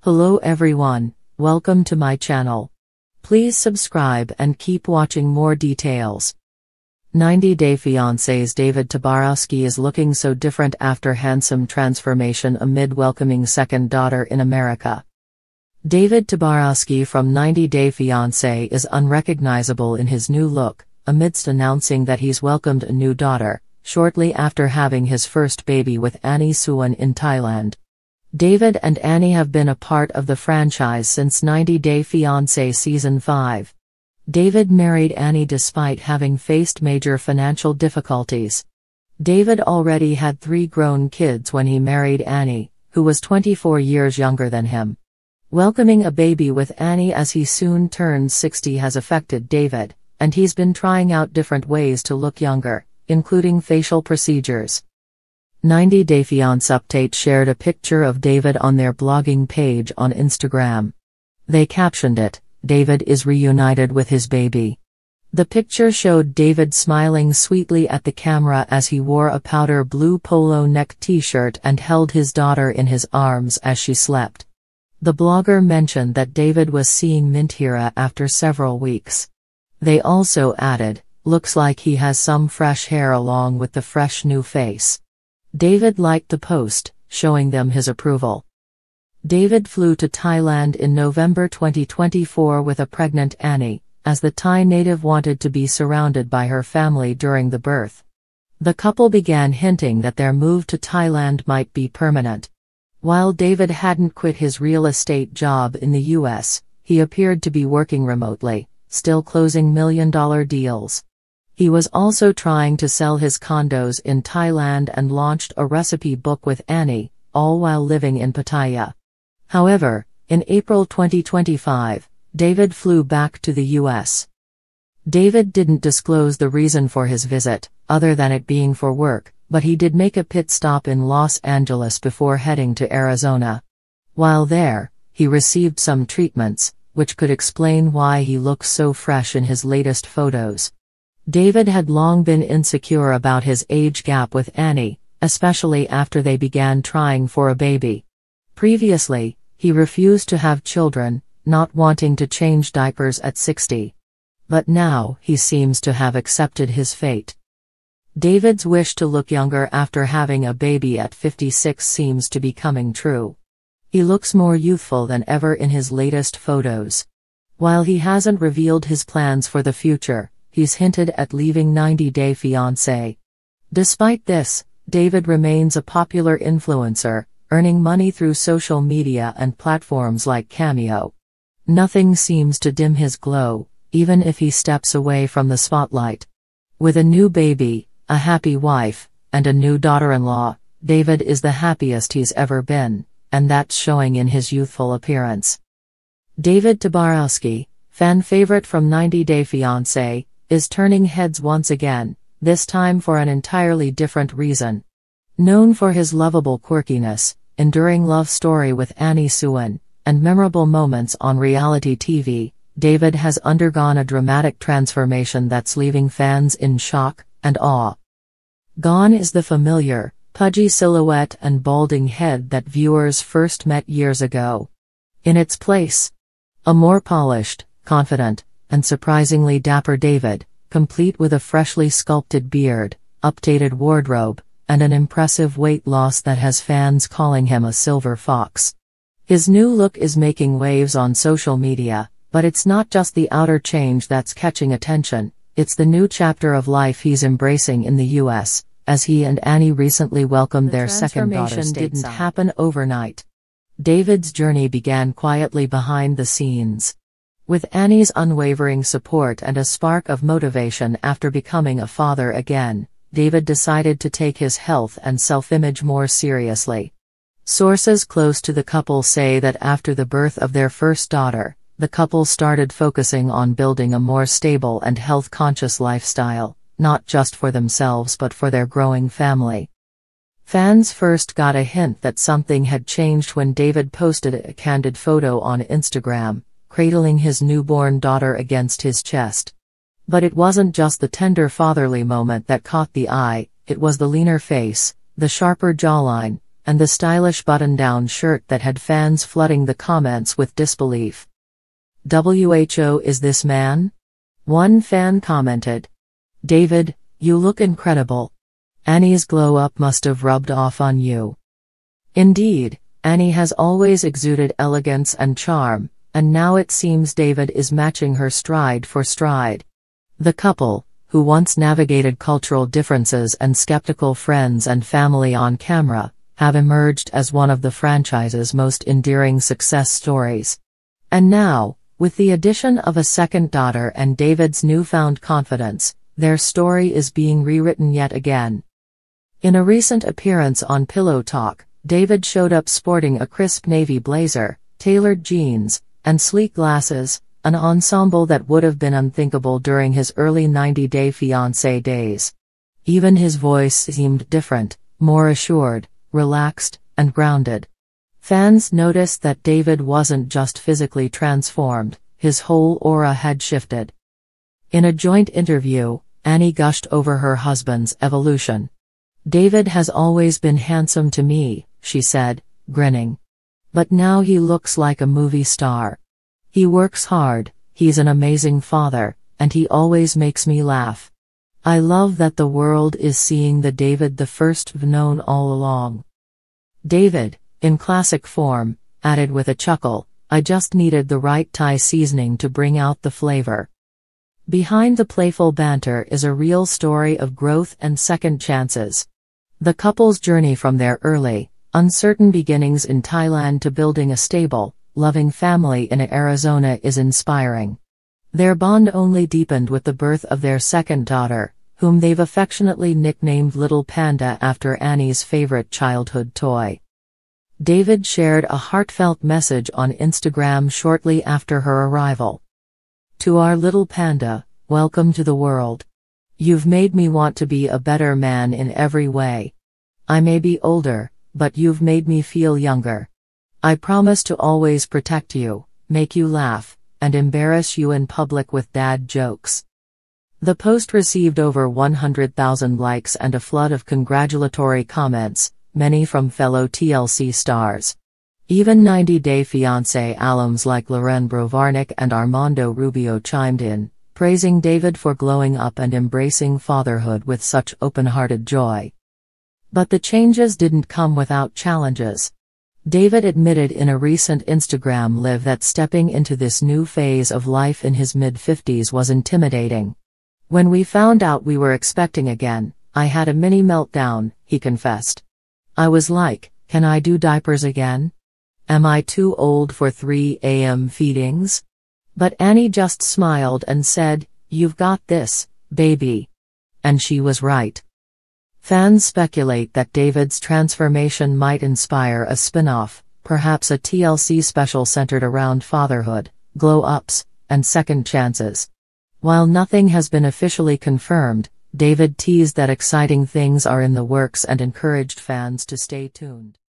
Hello everyone, welcome to my channel. Please subscribe and keep watching more details. 90 Day Fiancé's David Toborowsky is looking so different after handsome transformation amid welcoming second daughter in America. David Toborowsky from 90 Day Fiancé is unrecognizable in his new look, amidst announcing that he's welcomed a new daughter, shortly after having his first baby with Annie Suwan in Thailand. David and Annie have been a part of the franchise since 90 Day Fiancé Season 5. David married Annie despite having faced major financial difficulties. David already had 3 grown kids when he married Annie, who was 24 years younger than him. Welcoming a baby with Annie as he soon turns 60 has affected David, and he's been trying out different ways to look younger, including facial procedures. 90 Day Fiancé Update shared a picture of David on their blogging page on Instagram. They captioned it, "David is reunited with his baby." The picture showed David smiling sweetly at the camera as he wore a powder blue polo neck t-shirt and held his daughter in his arms as she slept. The blogger mentioned that David was seeing Mintira after several weeks. They also added, "Looks like he has some fresh hair along with the fresh new face." David liked the post, showing them his approval. David flew to Thailand in November 2024 with a pregnant Annie, as the Thai native wanted to be surrounded by her family during the birth. The couple began hinting that their move to Thailand might be permanent. While David hadn't quit his real estate job in the US, he appeared to be working remotely, still closing million-dollar deals. He was also trying to sell his condos in Thailand and launched a recipe book with Annie, all while living in Pattaya. However, in April 2025, David flew back to the US. David didn't disclose the reason for his visit, other than it being for work, but he did make a pit stop in Los Angeles before heading to Arizona. While there, he received some treatments, which could explain why he looks so fresh in his latest photos. David had long been insecure about his age gap with Annie, especially after they began trying for a baby. Previously, he refused to have children, not wanting to change diapers at 60. But now he seems to have accepted his fate. David's wish to look younger after having a baby at 56 seems to be coming true. He looks more youthful than ever in his latest photos. While he hasn't revealed his plans for the future, he's hinted at leaving 90 Day Fiancé. Despite this, David remains a popular influencer, earning money through social media and platforms like Cameo. Nothing seems to dim his glow, even if he steps away from the spotlight. With a new baby, a happy wife, and a new daughter-in-law, David is the happiest he's ever been, and that's showing in his youthful appearance. David Toborowsky, fan favorite from 90 Day Fiancé, is turning heads once again, this time for an entirely different reason. Known for his lovable quirkiness, enduring love story with Annie Suwan, and memorable moments on reality TV, David has undergone a dramatic transformation that's leaving fans in shock and awe. Gone is the familiar, pudgy silhouette and balding head that viewers first met years ago. In its place, a more polished, confident, and surprisingly dapper David, complete with a freshly sculpted beard, updated wardrobe, and an impressive weight loss that has fans calling him a silver fox. His new look is making waves on social media, but it's not just the outer change that's catching attention, it's the new chapter of life he's embracing in the US, as he and Annie recently welcomed their second daughter. The transformation didn't happen overnight. David's journey began quietly behind the scenes. With Annie's unwavering support and a spark of motivation after becoming a father again, David decided to take his health and self-image more seriously. Sources close to the couple say that after the birth of their first daughter, the couple started focusing on building a more stable and health-conscious lifestyle, not just for themselves but for their growing family. Fans first got a hint that something had changed when David posted a candid photo on Instagram, cradling his newborn daughter against his chest. But it wasn't just the tender fatherly moment that caught the eye, it was the leaner face, the sharper jawline, and the stylish button-down shirt that had fans flooding the comments with disbelief. "Who is this man?" one fan commented. "David, you look incredible. Annie's glow-up must have rubbed off on you." Indeed, Annie has always exuded elegance and charm, and now it seems David is matching her stride for stride. The couple, who once navigated cultural differences and skeptical friends and family on camera, have emerged as one of the franchise's most endearing success stories. And now, with the addition of a second daughter and David's newfound confidence, their story is being rewritten yet again. In a recent appearance on Pillow Talk, David showed up sporting a crisp navy blazer, tailored jeans, and sleek glasses, an ensemble that would have been unthinkable during his early 90-day Fiancé days. Even his voice seemed different, more assured, relaxed, and grounded. Fans noticed that David wasn't just physically transformed, his whole aura had shifted. In a joint interview, Annie gushed over her husband's evolution. "David has always been handsome to me," she said, grinning. "But now he looks like a movie star. He works hard, he's an amazing father, and he always makes me laugh. I love that the world is seeing the David the first I've known all along." David, in classic form, added with a chuckle, "I just needed the right Thai seasoning to bring out the flavor." Behind the playful banter is a real story of growth and second chances. The couple's journey from their early, uncertain beginnings in Thailand to building a stable, loving family in Arizona is inspiring. Their bond only deepened with the birth of their second daughter, whom they've affectionately nicknamed Little Panda after Annie's favorite childhood toy. David shared a heartfelt message on Instagram shortly after her arrival. "To our little panda, welcome to the world. You've made me want to be a better man in every way. I may be older, but you've made me feel younger. I promise to always protect you, make you laugh, and embarrass you in public with dad jokes." The post received over 100,000 likes and a flood of congratulatory comments, many from fellow TLC stars. Even 90-day Fiancé alums like Loren Brovarnik and Armando Rubio chimed in, praising David for glowing up and embracing fatherhood with such open-hearted joy. But the changes didn't come without challenges. David admitted in a recent Instagram live that stepping into this new phase of life in his mid-50s was intimidating. "When we found out we were expecting again, I had a mini meltdown," he confessed. "I was like, can I do diapers again? Am I too old for 3 a.m. feedings?" But Annie just smiled and said, "You've got this, baby." And she was right. Fans speculate that David's transformation might inspire a spin-off, perhaps a TLC special centered around fatherhood, glow-ups, and second chances. While nothing has been officially confirmed, David teased that exciting things are in the works and encouraged fans to stay tuned.